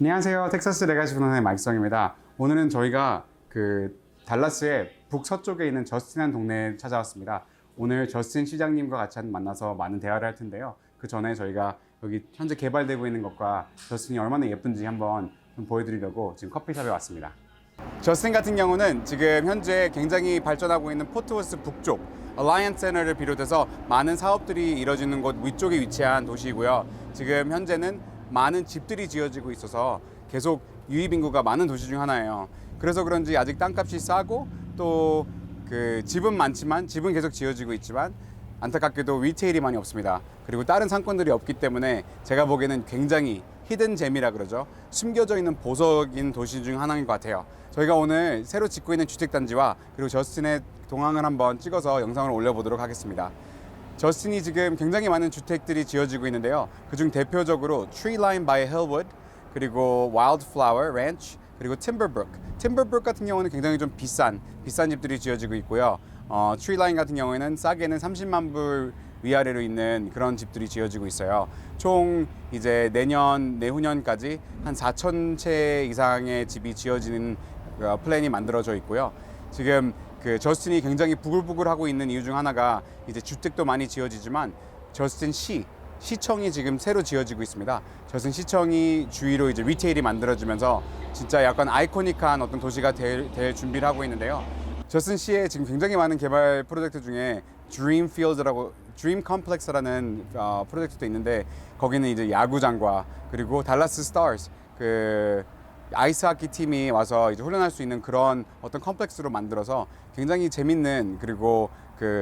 안녕하세요. 텍사스 레가시 부동산의 마이크성입니다. 오늘은 저희가 달라스의 북서쪽에 있는 저스틴한 동네에 찾아왔습니다. 오늘 저스틴 시장님과 같이 만나서 많은 대화를 할 텐데요. 그 전에 저희가 여기 현재 개발되고 있는 것과 저스틴이 얼마나 예쁜지 한번 좀 보여드리려고 지금 커피숍에 왔습니다. 저스틴 같은 경우는 지금 현재 굉장히 발전하고 있는 포트워스 북쪽 얼라이언스 센터를 비롯해서 많은 사업들이 이뤄지는 곳 위쪽에 위치한 도시이고요. 지금 현재는 많은 집들이 지어지고 있어서 계속 유입 인구가 많은 도시 중 하나예요. 그래서 그런지 아직 땅값이 싸고 또 집은 많지만 집은 계속 지어지고 있지만 안타깝게도 리테일이 많이 없습니다. 그리고 다른 상권들이 없기 때문에 제가 보기에는 굉장히 히든 잼이라 그러죠. 숨겨져 있는 보석인 도시 중 하나인 것 같아요. 저희가 오늘 새로 짓고 있는 주택단지와 그리고 저스틴의 동항을 한번 찍어서 영상을 올려보도록 하겠습니다. 저스틴이 지금 굉장히 많은 주택들이 지어지고 있는데요. 그중 대표적으로 Tree Line by Hillwood, 그리고 Wildflower Ranch, 그리고 Timberbrook. Timberbrook 같은 경우는 굉장히 좀 비싼 집들이 지어지고 있고요. Tree Line 같은 경우에는 싸게는 30만 불 위아래로 있는 그런 집들이 지어지고 있어요. 총 이제 내후년까지 한 4천 채 이상의 집이 지어지는 플랜이 만들어져 있고요. 지금 저스틴이 굉장히 부글부글하고 있는 이유 중 하나가 이제 주택도 많이 지어지지만 저스틴 시청이 지금 새로 지어지고 있습니다. 저스틴 시청이 주위로 이제 리테일이 만들어지면서 진짜 약간 아이코닉한 어떤 도시가 될 준비를 하고 있는데요. 저스틴 시에 지금 굉장히 많은 개발 프로젝트 중에 드림 콤플렉스라는 프로젝트도 있는데 거기는 이제 야구장과 그리고 달라스 스타즈 아이스하키 팀이 와서 이제 훈련할 수 있는 그런 어떤 컴플렉스로 만들어서 굉장히 재밌는 그리고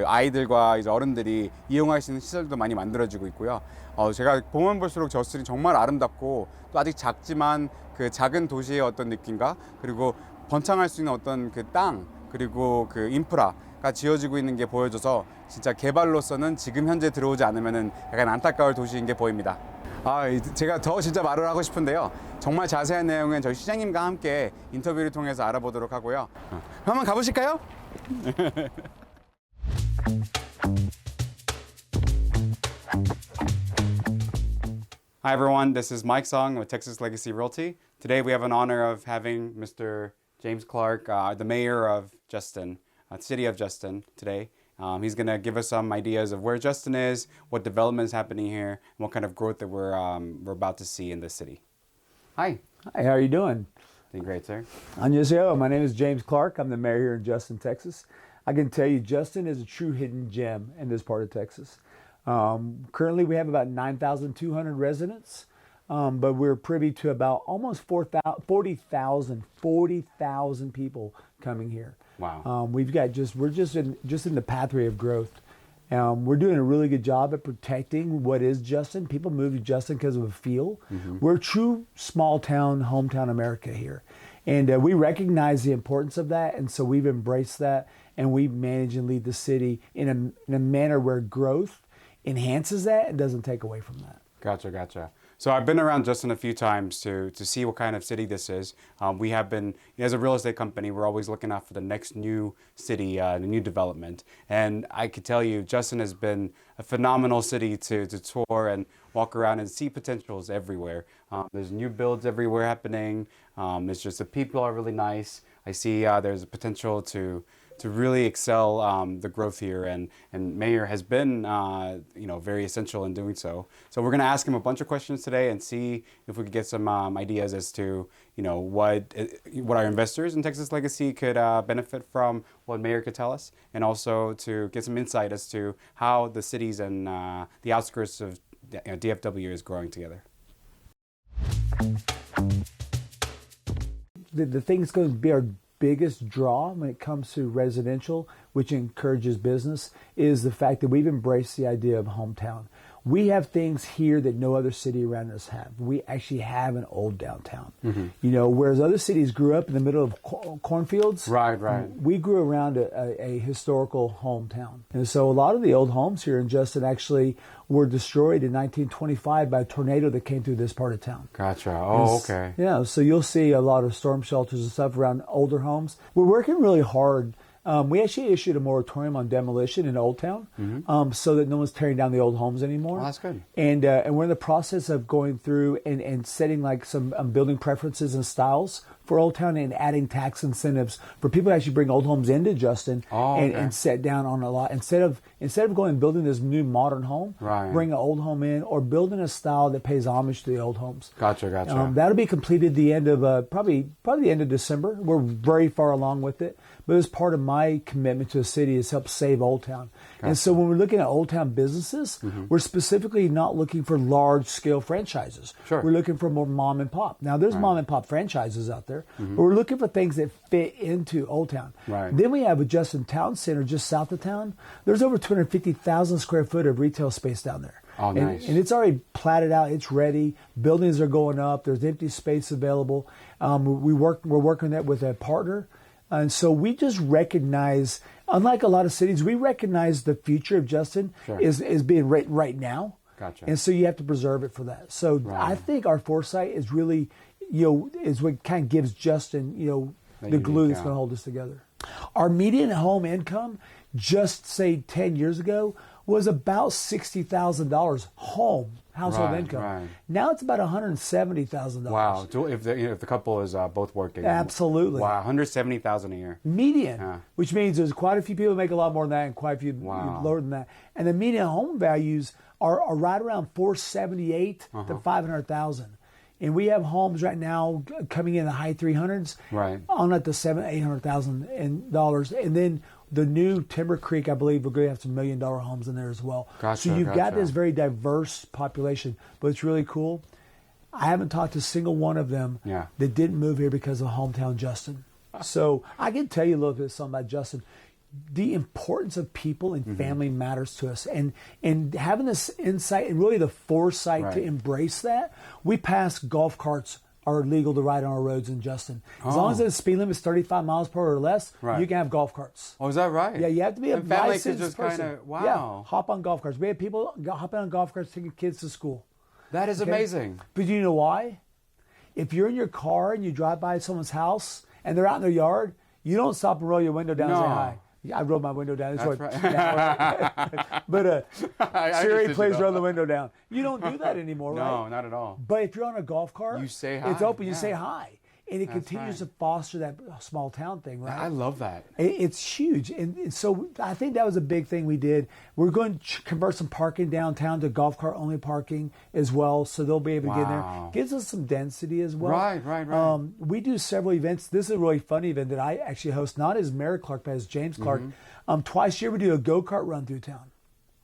아이들과 이제 어른들이 이용할 수 있는 시설도 많이 만들어지고 있고요. 제가 보면 볼수록 저스틴이 정말 아름답고 또 아직 작지만 작은 도시의 어떤 느낌과 그리고 번창할 수 있는 어떤 땅 그리고 인프라가 지어지고 있는 게 보여져서 진짜 개발로서는 지금 현재 들어오지 않으면은 약간 안타까울 도시인 게 보입니다. 제가 더 진짜 말을 하고 싶은데요. 정말 자세한 내용은 저희 시장님과 함께 인터뷰를 통해서 알아보도록 하고요. 한번 가보실까요? Hi everyone, this is Mike Song with Texas Legacy Realty. Today we have an honor of having Mr. James Clark, the mayor of Justin, city of Justin today. He's going to give us some ideas of where Justin is, what development is happening here, and what kind of growth that we're about to see in the city. Hi. Hi, how are you doing? Doing great, sir. 안녕하세요. My name is James Clark. I'm the mayor here in Justin, Texas. I can tell you Justin is a true hidden gem in this part of Texas. Currently we have about 9,200 residents, but we're privy to about almost 40,000 people coming here. Wow. We're just in the pathway of growth. We're doing a really good job at protecting what is Justin. People move to Justin because of a feel. Mm-hmm. We're true small town, hometown America here. And we recognize the importance of that. And so we've embraced that. And we manage and lead the city in a manner where growth enhances that and doesn't take away from that. Gotcha. So I've been around Justin a few times to see what kind of city this is. We have been, as a real estate company, we're always looking out for the next new city, the new development. And I could tell you, Justin has been a phenomenal city to tour and walk around and see potentials everywhere. There's new builds everywhere happening. It's just the people are really nice. I see there's a potential to really excel the growth here, and Mayor has been very essential in doing so. So we're going to ask him a bunch of questions today and see if we could get some ideas as to what our investors in Texas Legacy could benefit from, what Mayor could tell us, and also to get some insight as to how the cities and the outskirts of DFW is growing together. The thing that's going to be our biggest draw when it comes to residential, which encourages business, is the fact that we've embraced the idea of hometown. We have things here that no other city around us have. We actually have an old downtown. Mm-hmm. Whereas other cities grew up in the middle of cornfields. Right. We grew around a historical hometown. And so a lot of the old homes here in Justin actually were destroyed in 1925 by a tornado that came through this part of town. Gotcha. Oh, okay. Yeah, so you'll see a lot of storm shelters and stuff around older homes. We're working really hard We actually issued a moratorium on demolition in Old Town, so that no one's tearing down the old homes anymore. Well, that's good. And we're in the process of going through and setting like some building preferences and styles for Old Town and adding tax incentives for people to actually bring old homes into Justin and set down on a lot instead of going and building this new modern home. Right. Bring an old home in or building a style that pays homage to the old homes. Gotcha. That'll be completed the end of probably the end of December. We're very far along with it, but as part of my commitment to the city is help save Old Town. Gotcha. And so when we're looking at Old Town businesses, we're specifically not looking for large scale franchises. Sure. We're looking for more mom and pop. Now there's mom and pop franchises out there, but we're looking for things that fit into Old Town. Right. Then we have a Justin Town Center just south of town. There's over 250,000 square foot of retail space down there. Oh, nice. And it's already platted out. It's ready. Buildings are going up. There's empty space available. We're working that with a partner. And so we just recognize, unlike a lot of cities, we recognize the future of Justin is being written right now. Gotcha. And so you have to preserve it for that. So I think our foresight is really, is what kind of gives Justin, the glue that's going to hold us together. Our median home income, just say 10 years ago, was about $60,000 household income. Right. Now it's about $170,000. Wow. If the couple is both working. Absolutely. Wow. $170,000 a year. Median, which means there's quite a few people who make a lot more than that and quite a few lower than that. And the median home values are right around $478,000 to $500,000. And we have homes right now coming in the high 300s, on at the $800,000. And then the new Timber Creek, I believe, we're going to have some $1 million homes in there as well. Gotcha, so you've got this very diverse population, but it's really cool. I haven't talked to a single one of them that didn't move here because of hometown Justin. So I can tell you a little bit something about Justin. The importance of people and family matters to us, and having this insight and really the foresight to embrace that. We pass golf carts are legal to ride on our roads in Justin. As long as the speed limit is 35 miles per hour or less, you can have golf carts. Oh, is that right? Yeah, you have to be a licensed person. Wow. Yeah, hop on golf carts. We have people hopping on golf carts taking kids to school. That is amazing. But you know why? If you're in your car and you drive by someone's house and they're out in their yard, you don't stop and roll your window down and say hi. I rolled my window down. That's right. But Siri, please roll the window down. You don't do that anymore, right? No, not at all. But if you're on a golf cart, you say hi. It's open. You say hi. And it continues to foster that small town thing, right? I love that. It's huge. And so I think that was a big thing we did. We're going to convert some parking downtown to golf cart only parking as well, so they'll be able to get in there. Gives us some density as well. Right. We do several events. This is a really fun event that I actually host, not as Mary Clark, but as James Clark. Twice a year we do a go-kart run through town.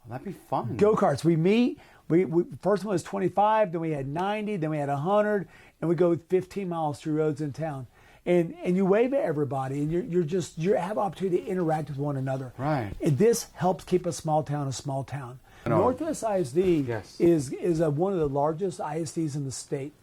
Well, that'd be fun. Go-karts. We meet. We first one was 25, then we had 90, then we had 100, and we go 15 miles through roads in town. And you wave at everybody, and you have opportunity to interact with one another. Right. And this helps keep a small town a small town. Northwest ISD is one of the largest ISDs in the state.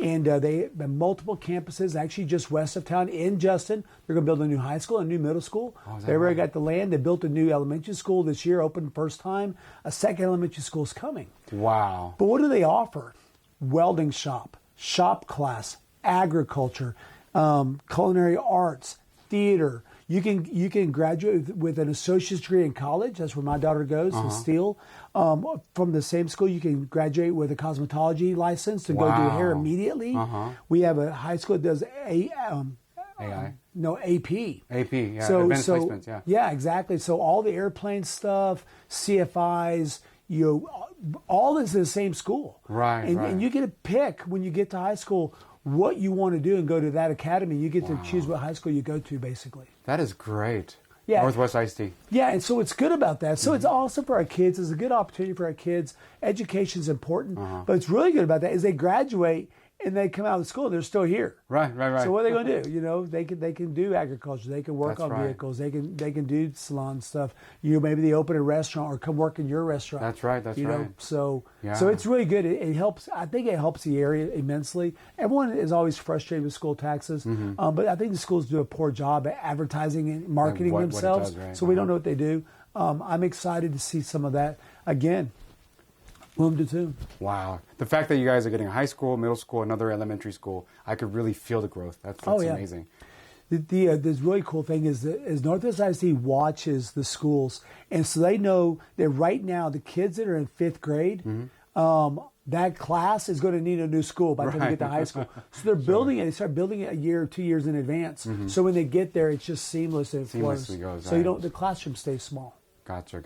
And they have multiple campuses, actually just west of town in Justin. They're going to build a new high school, a new middle school. They already got the land. They built a new elementary school this year, opened first time. A second elementary school is coming. Wow. But what do they offer? Welding shop class, agriculture, culinary arts, theater. You can graduate with an associate's degree in college. That's where my daughter goes, in Steele. From the same school, you can graduate with a cosmetology license to go do hair immediately. We have a high school that does AI? No, AP. AP, yeah. Advanced placements, yeah. Yeah, exactly. So all the airplane stuff, CFIs, all this is the same school. Right. And you get to pick when you get to high school what you want to do and go to that academy. You get to choose what high school you go to, basically. That is great. Yeah. Northwest ISD. Yeah, and so it's good about that. So it's awesome for our kids. It's a good opportunity for our kids. Education is important, but it's really good about that is they graduate and they come out of school and they're still here. Right. So what are they going to do? They can do agriculture. They can work on vehicles. They can do salon stuff. Maybe they open a restaurant or come work in your restaurant. That's right. So it's really good. It helps. I think it helps the area immensely. Everyone is always frustrated with school taxes, but I think the schools do a poor job at advertising and marketing themselves. What it does, right? So we don't know what they do. I'm excited to see some of that again. Boom to two. Wow. The fact that you guys are getting a high school, middle school, another elementary school, I could really feel the growth. That's amazing. This really cool thing is Northwest ISD watches the schools, and so they know that right now the kids that are in 5th grade, that class is going to need a new school by the time they get to high school. So they're building it. They start building it a year or 2 years in advance. So when they get there, it's just seamless and it flows. Goes, so you don't. The classroom stays small. Gotcha.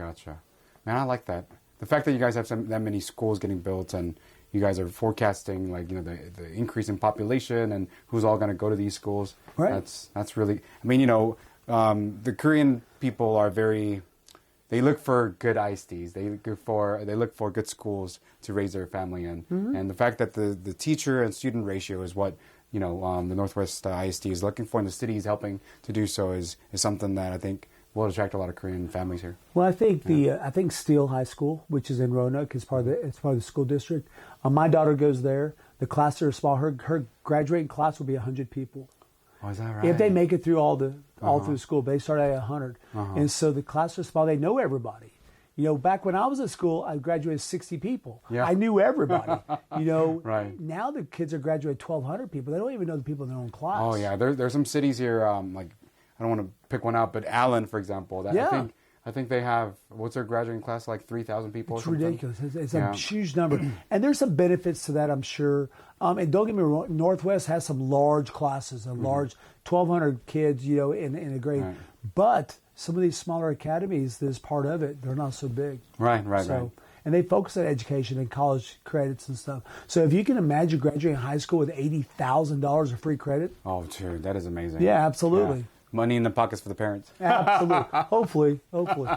Man, I like that. The fact that you guys have that many schools getting built and you guys are forecasting the increase in population and who's all going to go to these schools. Right. That's really. I mean, the Korean people are very. They look for good ISDs. They look for good schools to raise their family in. And the fact that the teacher and student ratio is what the Northwest ISD is looking for, and the city is helping to do so is something that I think will attract a lot of Korean families here. Well, I think I think Steele High School, which is in Roanoke, is part of the school district. My daughter goes there. The classes are small. Her graduating class will be 100 people. Oh, is that right? If they make it through all through school, they start at 100, and so the classes are small. They know everybody. Back when I was at school, I graduated 60 people. Yeah. I knew everybody. Right. Now the kids are graduating 1,200 people. They don't even know the people in their own class. Oh yeah, there's some cities here. Like I don't want to pick one out, but Allen, for example, that I think they have, what's their graduating class, like 3,000 people? It's ridiculous. It's a huge number. And there's some benefits to that, I'm sure. And don't get me wrong, Northwest has some large classes, large 1,200 kids, in a grade. Right. But some of these smaller academies, that's part of it, they're not so big. Right. And they focus on education and college credits and stuff. So if you can imagine graduating high school with $80,000 of free credit. Oh, dude, that is amazing. Yeah, absolutely. Yeah. Money in the pockets for the parents. Absolutely. Hopefully.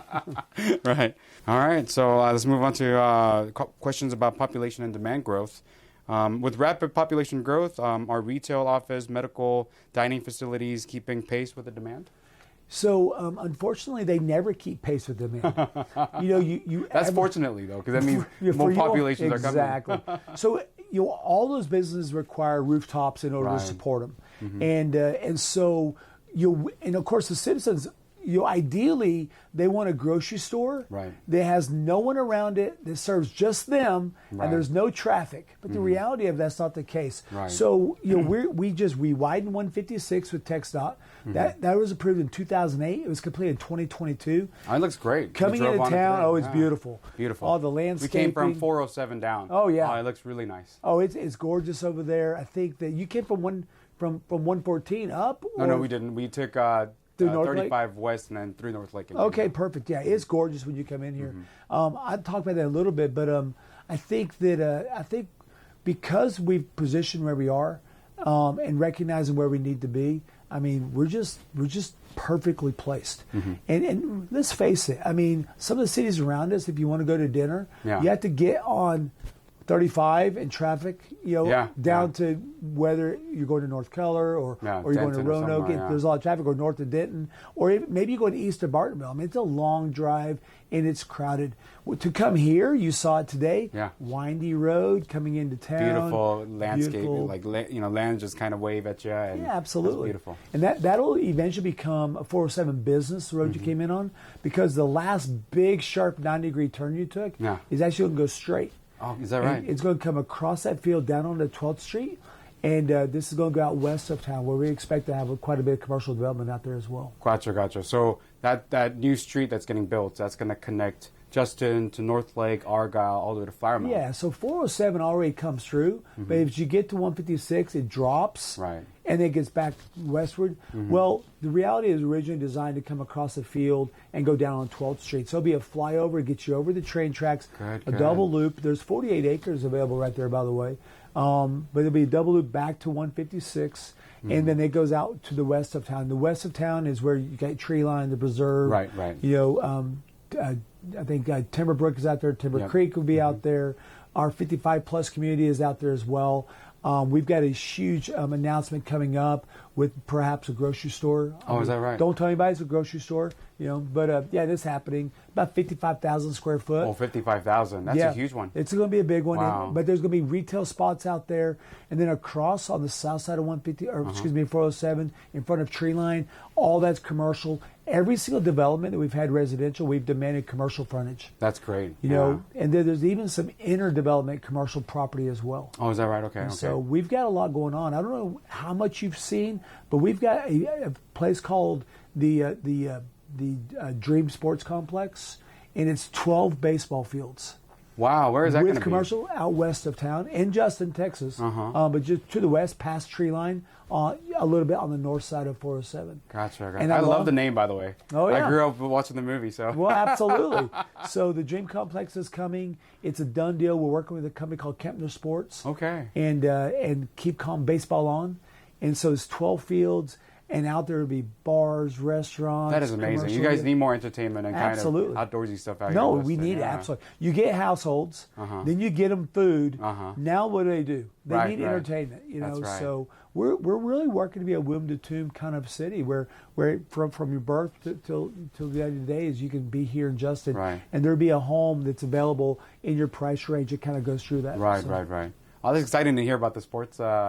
Right. All right. So let's move on to questions about population and demand growth. With rapid population growth, are retail, office, medical, dining facilities keeping pace with the demand? So unfortunately, they never keep pace with demand. That's fortunately though, because that means more populations are coming. Exactly. So all those businesses require rooftops in order to support them, and so. And of course, the citizens, ideally, they want a grocery store that has no one around it, that serves just them, and there's no traffic. But the reality of that's not the case. Right. So we widened 156 with TxDOT. That was approved in 2008. It was completed in 2022. Oh, it looks great. Coming into town, it's beautiful. Beautiful. All the landscaping. We came from 407 down. Oh yeah. Oh, it looks really nice. Oh, it's gorgeous over there. I think that you came from 114 up? No, we didn't. We took 35 west and then through North Lake. Okay, perfect. Yeah, it's gorgeous when you come in here. I'll talk about that a little bit, but I think because we've positioned where we are and recognizing where we need to be, I mean, we're just perfectly placed. And let's face it, I mean, some of the cities around us, if you want to go to dinner, you have to get on 35 in traffic, down to whether you're going to North Keller or you're going to Roanoke. There's a lot of traffic, or north of Denton, or maybe you're going east of Bartonville. I mean, it's a long drive and it's crowded. To come here, you saw it today. Windy road coming into town. Beautiful landscape, land just kind of wave at you. And absolutely. That's beautiful. And that'll eventually become a 407 business road you came in on, because the last big sharp 90-degree turn you took is actually going to go straight. Oh, is that right? And it's going to come across that field down onto 12th Street, and this is going to go out west of town, where we expect to have quite a bit of commercial development out there as well. Gotcha. So that new street that's getting built, that's going to connect Justin to North Lake, Argyle, all the way to Flower Mound. Yeah, so 407 already comes through, but if you get to 156, it drops, and then it gets back westward. Well, the reality is originally designed to come across the field and go down on 12th Street. So it'll be a flyover, get you over the train tracks, a double loop. There's 48 acres available right there, by the way. But it'll be a double loop back to 156, and then it goes out to the west of town. The west of town is where you got Tree Line, the Preserve. Right. I think Timberbrook is out there. Timber Creek will be out there. Our 55-plus community is out there as well. We've got a huge announcement coming up with perhaps a grocery store. Oh, is that right? Don't tell anybody it's a grocery store, But yeah, this is happening. About 55,000 square foot. Oh, 55,000. That's a huge one. It's going to be a big one. Wow. But there's going to be retail spots out there. And then across on the south side of 407, in front of Tree Line, all that's commercial. every single development that we've had residential, we've demanded commercial frontage. That's great. You know, and then there's even some inner development commercial property as well. Oh, is that right? Okay. And Okay. so we've got a lot going on. I don't know how much you've seen, but we've got a place called the Dream Sports Complex, and it's 12 baseball fields. Wow, where is that going With to be? commercial out west of town in Justin, Texas, but just to the west, past tree line, a little bit on the north side of 407. Gotcha. And I love the name, by the way. Oh, yeah. I grew up watching the movie, so. Well, absolutely. So the Dream Complex is coming. It's a done deal. We're working with a company called Kempner Sports. Okay. And keep calm baseball on. And so it's 12 fields. And out there will be bars, restaurants. That is amazing. You guys need more entertainment and kind of outdoorsy stuff out here. No, in we Justin, need it, yeah. absolutely. You get households, then you get them food. Now what do? They need entertainment, you know. That's right. So we're really working to be a womb to tomb kind of city where from your birth till the end of the days you can be here in Justin, and there'll be a home that's available in your price range. It kind of goes through that. Right. Oh, that's exciting to hear about the sports